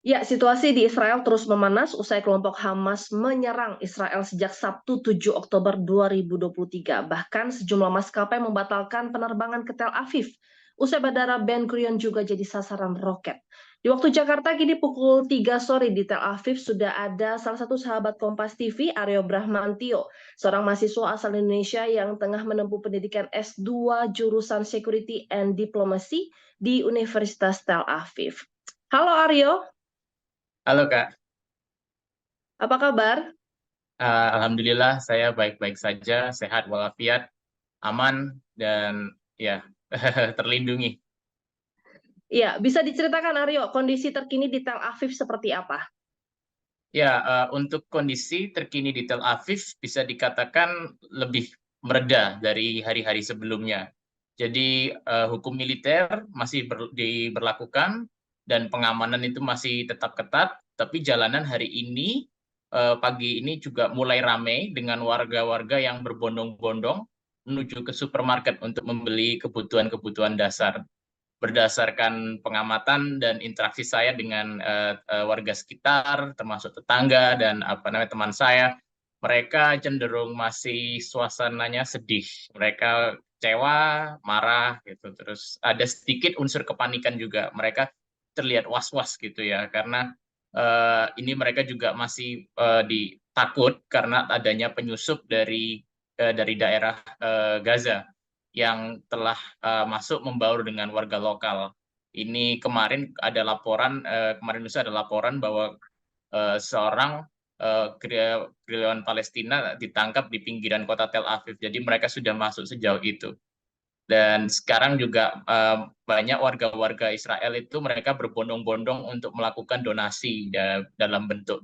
Ya, situasi di Israel terus memanas usai kelompok Hamas menyerang Israel sejak Sabtu 7 Oktober 2023. Bahkan sejumlah maskapai membatalkan penerbangan ke Tel Aviv. Usai Bandara Ben Gurion juga jadi sasaran roket. Di waktu Jakarta kini pukul 3 sore di Tel Aviv sudah ada salah satu sahabat Kompas TV, Aryo Brahmantio, seorang mahasiswa asal Indonesia yang tengah menempuh pendidikan S2 jurusan Security and Diplomacy di Universitas Tel Aviv. Halo Aryo. Halo Kak. Apa kabar? Alhamdulillah saya baik-baik saja, sehat walafiat, aman, dan ya terlindungi. Iya, bisa diceritakan Aryo, kondisi terkini di Tel Aviv seperti apa? Ya, untuk kondisi terkini di Tel Aviv bisa dikatakan lebih mereda dari hari-hari sebelumnya. Jadi hukum militer masih diberlakukan dan pengamanan itu masih tetap ketat, tapi jalanan hari ini, pagi ini juga mulai ramai dengan warga-warga yang berbondong-bondong menuju ke supermarket untuk membeli kebutuhan-kebutuhan dasar. Berdasarkan pengamatan dan interaksi saya dengan warga sekitar, termasuk tetangga dan teman saya, mereka cenderung masih suasananya sedih. Mereka kecewa, marah gitu. Terus ada sedikit unsur kepanikan juga. Mereka terlihat was-was gitu ya, karena ini mereka juga masih ditakut karena adanya penyusup dari daerah Gaza yang telah masuk membaur dengan warga lokal. Ini kemarin ada laporan, kemarin lusa ada laporan bahwa seorang gerilyawan Palestina ditangkap di pinggiran kota Tel Aviv. Jadi mereka sudah masuk sejauh itu. Dan sekarang juga banyak warga-warga Israel itu mereka berbondong-bondong untuk melakukan donasi dalam bentuk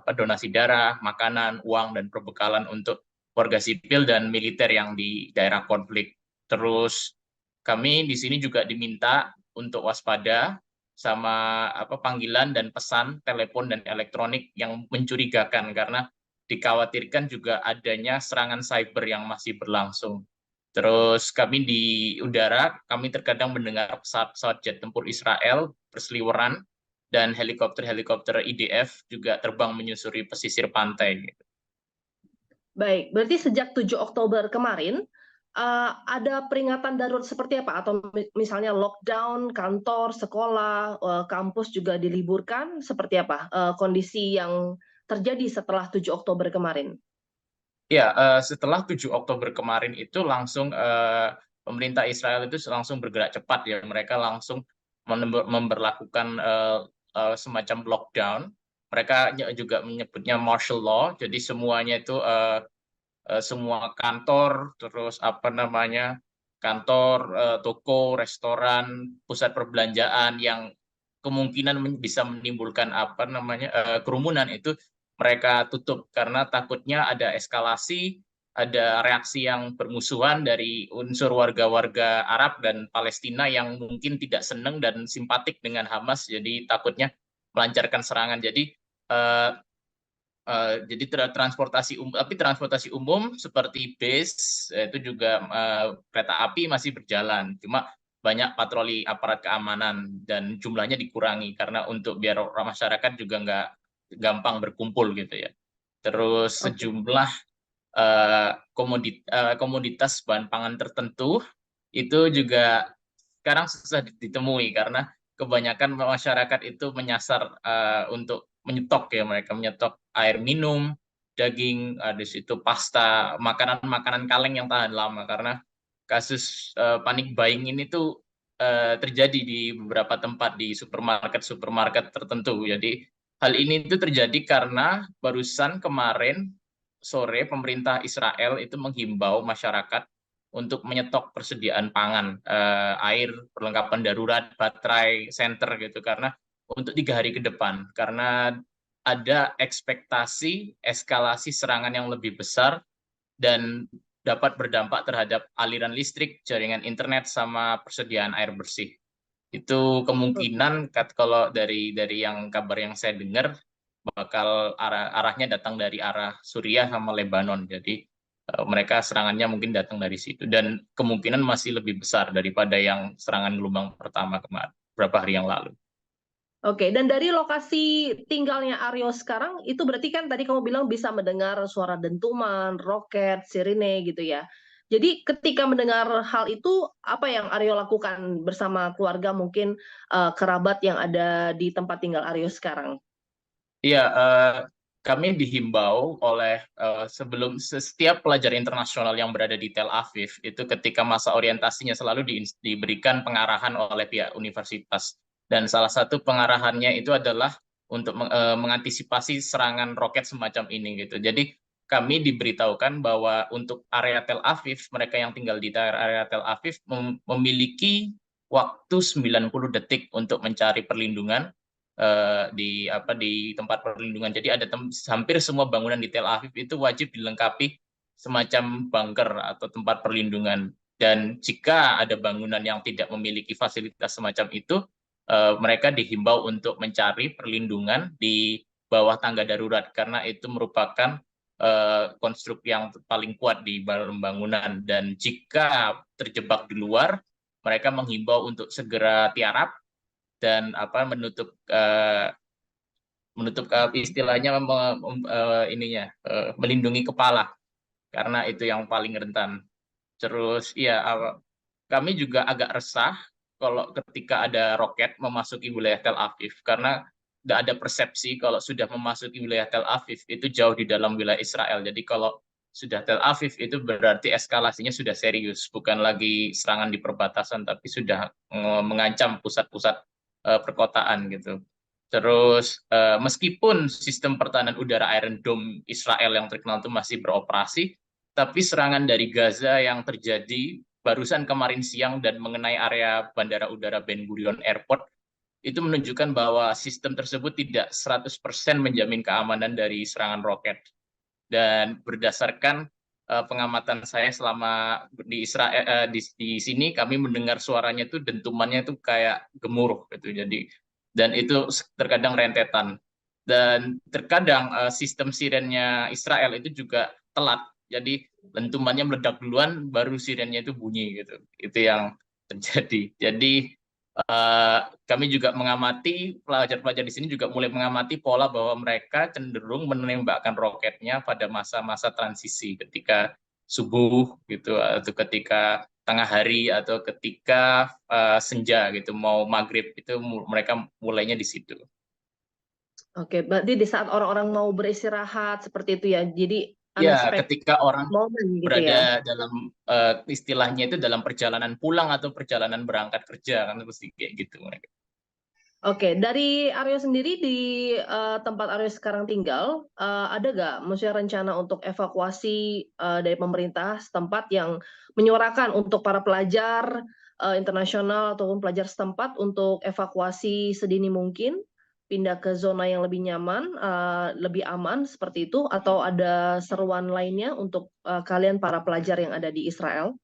donasi darah, makanan, uang, dan perbekalan untuk warga sipil dan militer yang di daerah konflik. Terus kami di sini juga diminta untuk waspada sama panggilan dan pesan telepon dan elektronik yang mencurigakan karena dikhawatirkan juga adanya serangan cyber yang masih berlangsung. Terus kami di udara, kami terkadang mendengar pesawat-pesawat jet tempur Israel berseliweran dan helikopter-helikopter IDF juga terbang menyusuri pesisir pantai. Baik, berarti sejak 7 Oktober kemarin, ada peringatan darurat seperti apa? Atau misalnya lockdown, kantor, sekolah, kampus juga diliburkan, seperti apa kondisi yang terjadi setelah 7 Oktober kemarin? Ya, setelah 7 Oktober kemarin itu langsung pemerintah Israel itu langsung bergerak cepat ya. Mereka langsung memberlakukan semacam lockdown. Mereka juga menyebutnya martial law. Jadi semuanya itu semua kantor, terus kantor, toko, restoran, pusat perbelanjaan yang kemungkinan bisa menimbulkan kerumunan itu mereka tutup karena takutnya ada eskalasi, ada reaksi yang bermusuhan dari unsur warga-warga Arab dan Palestina yang mungkin tidak senang dan simpatik dengan Hamas, jadi takutnya melancarkan serangan. Jadi transportasi umum seperti bis itu juga kereta api masih berjalan, cuma banyak patroli aparat keamanan dan jumlahnya dikurangi karena untuk biar masyarakat juga nggak gampang berkumpul gitu ya. Terus Oke. sejumlah komoditas bahan pangan tertentu itu juga sekarang susah ditemui karena kebanyakan masyarakat itu menyasar untuk menyetok ya, mereka menyetok air minum, daging, di situ pasta, makanan-makanan kaleng yang tahan lama karena kasus panic buying ini tuh terjadi di beberapa tempat di supermarket-supermarket tertentu. Jadi hal ini itu terjadi karena barusan kemarin sore pemerintah Israel itu menghimbau masyarakat untuk menyetok persediaan pangan, air, perlengkapan darurat, baterai, senter gitu karena untuk 3 hari ke depan karena ada ekspektasi eskalasi serangan yang lebih besar dan dapat berdampak terhadap aliran listrik, jaringan internet, sama persediaan air bersih. Itu kemungkinan kalau dari yang kabar yang saya dengar bakal arahnya datang dari arah Suriah sama Lebanon. Jadi mereka serangannya mungkin datang dari situ dan kemungkinan masih lebih besar daripada yang serangan gelombang pertama kemarin beberapa hari yang lalu. Oke, dan dari lokasi tinggalnya Aryo sekarang, itu berarti kan tadi kamu bilang bisa mendengar suara dentuman, roket, sirine gitu ya. Jadi ketika mendengar hal itu, apa yang Aryo lakukan bersama keluarga mungkin kerabat yang ada di tempat tinggal Aryo sekarang? Iya, kami dihimbau oleh setiap pelajar internasional yang berada di Tel Aviv itu ketika masa orientasinya selalu diberikan pengarahan oleh pihak universitas. Dan salah satu pengarahannya itu adalah untuk mengantisipasi serangan roket semacam ini gitu. Jadi kami diberitahukan bahwa untuk area Tel Aviv, mereka yang tinggal di area Tel Aviv memiliki waktu 90 detik untuk mencari perlindungan di tempat perlindungan. Jadi ada hampir semua bangunan di Tel Aviv itu wajib dilengkapi semacam bunker atau tempat perlindungan. Dan jika ada bangunan yang tidak memiliki fasilitas semacam itu, mereka dihimbau untuk mencari perlindungan di bawah tangga darurat karena itu merupakan konstruk yang paling kuat di dalam bangunan. Dan jika terjebak di luar, mereka menghimbau untuk segera tiarap dan menutup istilahnya melindungi kepala karena itu yang paling rentan. Terus ya kami juga agak resah kalau ketika ada roket memasuki wilayah Tel Aviv karena tidak ada persepsi kalau sudah memasuki wilayah Tel Aviv itu jauh di dalam wilayah Israel. Jadi kalau sudah Tel Aviv itu berarti eskalasinya sudah serius, bukan lagi serangan di perbatasan tapi sudah mengancam pusat-pusat perkotaan gitu. Terus meskipun sistem pertahanan udara Iron Dome Israel yang terkenal itu masih beroperasi, tapi serangan dari Gaza yang terjadi barusan kemarin siang dan mengenai area Bandara Udara Ben Gurion Airport itu menunjukkan bahwa sistem tersebut tidak 100% menjamin keamanan dari serangan roket. Dan berdasarkan pengamatan saya selama di Israel di sini kami mendengar suaranya itu dentumannya itu kayak gemuruh gitu. Jadi dan itu terkadang rentetan dan terkadang sistem sirennya Israel itu juga telat. Jadi dentumannya meledak duluan baru sirennya itu bunyi gitu. Itu yang terjadi. Jadi kami juga mengamati pelajar-pelajar di sini juga mulai mengamati pola bahwa mereka cenderung menembakkan roketnya pada masa-masa transisi ketika subuh gitu atau ketika tengah hari atau ketika senja gitu mau maghrib itu mereka mulainya di situ. Oke, berarti di saat orang-orang mau beristirahat seperti itu ya. Jadi Ya, unexpected ketika orang moment gitu berada ya. dalam istilahnya itu dalam perjalanan pulang atau perjalanan berangkat kerja kan pasti kayak gitu mereka. Oke, dari Aryo sendiri di tempat Aryo sekarang tinggal, ada nggak maksudnya rencana untuk evakuasi dari pemerintah setempat yang menyuarakan untuk para pelajar internasional ataupun pelajar setempat untuk evakuasi sedini mungkin, pindah ke zona yang lebih nyaman, lebih aman seperti itu, atau ada seruan lainnya untuk kalian para pelajar yang ada di Israel?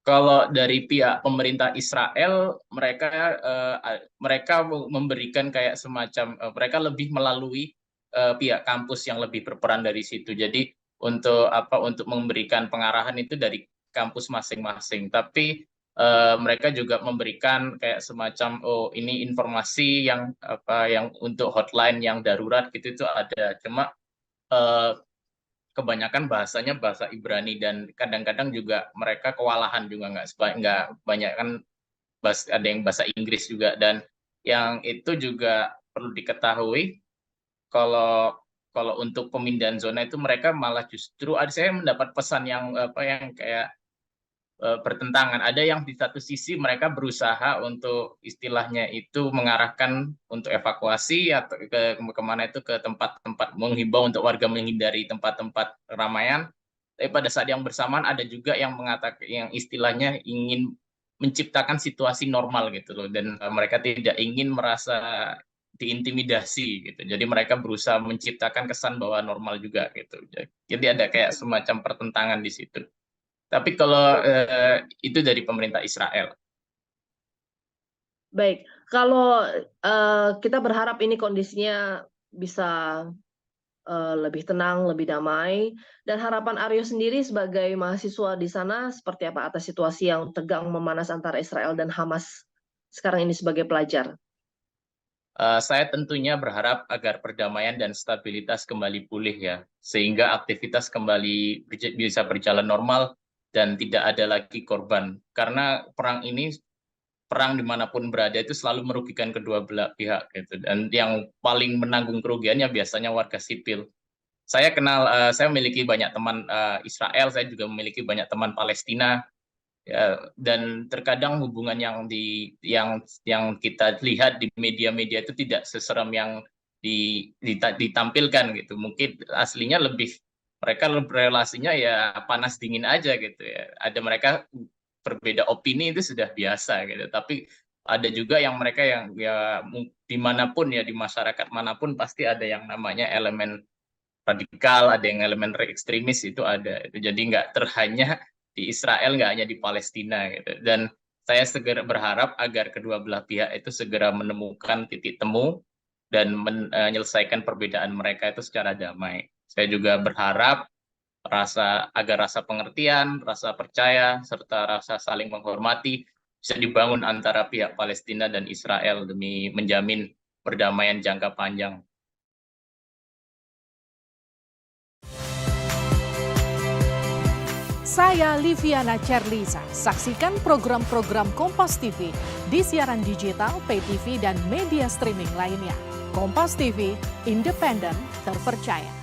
Kalau dari pihak pemerintah Israel, mereka memberikan kayak semacam mereka lebih melalui pihak kampus yang lebih berperan dari situ. Jadi untuk memberikan pengarahan itu dari kampus masing-masing. Tapi mereka juga memberikan kayak semacam ini informasi yang untuk hotline yang darurat gitu itu ada. Cuma eh, kebanyakan bahasanya bahasa Ibrani dan kadang-kadang juga mereka kewalahan juga nggak banyak kan ada yang bahasa Inggris juga dan yang itu juga perlu diketahui kalau kalau untuk pemindahan zona itu mereka malah justru ada saya mendapat pesan yang kayak bertentangan. Ada yang di satu sisi mereka berusaha untuk istilahnya itu mengarahkan untuk evakuasi atau kemana itu ke tempat-tempat menghimbau untuk warga menghindari tempat-tempat keramaian. Tapi pada saat yang bersamaan ada juga yang mengatakan yang istilahnya ingin menciptakan situasi normal gitu loh dan mereka tidak ingin merasa diintimidasi gitu. Jadi mereka berusaha menciptakan kesan bahwa normal juga gitu. Jadi ada kayak semacam pertentangan di situ. Tapi kalau itu dari pemerintah Israel. Baik, kalau kita berharap ini kondisinya bisa lebih tenang, lebih damai. Dan harapan Aryo sendiri sebagai mahasiswa di sana seperti apa atas situasi yang tegang memanas antara Israel dan Hamas sekarang ini sebagai pelajar? Saya tentunya berharap agar perdamaian dan stabilitas kembali pulih ya, sehingga aktivitas kembali bisa berjalan normal dan tidak ada lagi korban. Karena perang dimanapun berada itu selalu merugikan kedua belah pihak gitu, dan yang paling menanggung kerugiannya biasanya warga sipil. Saya memiliki banyak teman Israel, saya juga memiliki banyak teman Palestina. Ya, dan terkadang hubungan yang kita lihat di media-media itu tidak seserem yang ditampilkan gitu. Mungkin aslinya mereka relasinya ya panas dingin aja gitu ya. Ada mereka berbeda opini itu sudah biasa gitu. Tapi ada juga yang mereka yang ya dimanapun ya di masyarakat manapun pasti ada yang namanya elemen radikal, ada yang elemen ekstremis itu ada. Jadi nggak terhanya di Israel, nggak hanya di Palestina gitu. Dan saya segera berharap agar kedua belah pihak itu segera menemukan titik temu dan menyelesaikan perbedaan mereka itu secara damai. Saya juga berharap agar rasa pengertian, rasa percaya, serta rasa saling menghormati bisa dibangun antara pihak Palestina dan Israel demi menjamin perdamaian jangka panjang. Saya Liviana Cerlisa. Saksikan program-program Kompas TV di siaran digital, pay TV, dan media streaming lainnya. Kompas TV, independen, terpercaya.